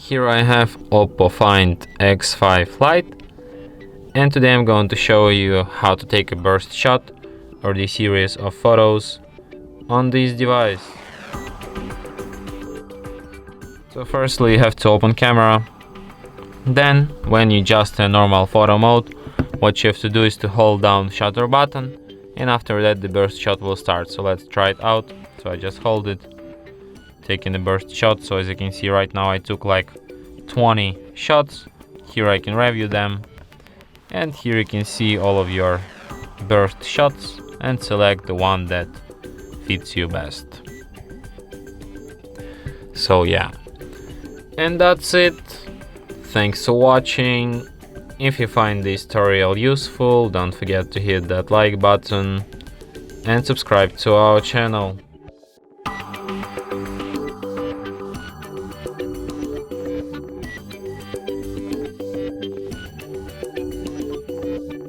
Here I have OPPO Find X5 Lite, and today I'm going to show you how to take a burst shot or the series of photos on this device. So firstly you have to open camera, then when you adjust a normal photo mode, what you have to do is to hold down shutter button, and after that the burst shot will start. So let's try it out. So I just hold it, taking the burst shot. So as you can see right now I took like 20 shots. Here I can review them, and here you can see all of your burst shots and select the one that fits you best. So yeah, and that's it. Thanks for watching. If you find this tutorial useful, don't forget to hit that like button and subscribe to our channel.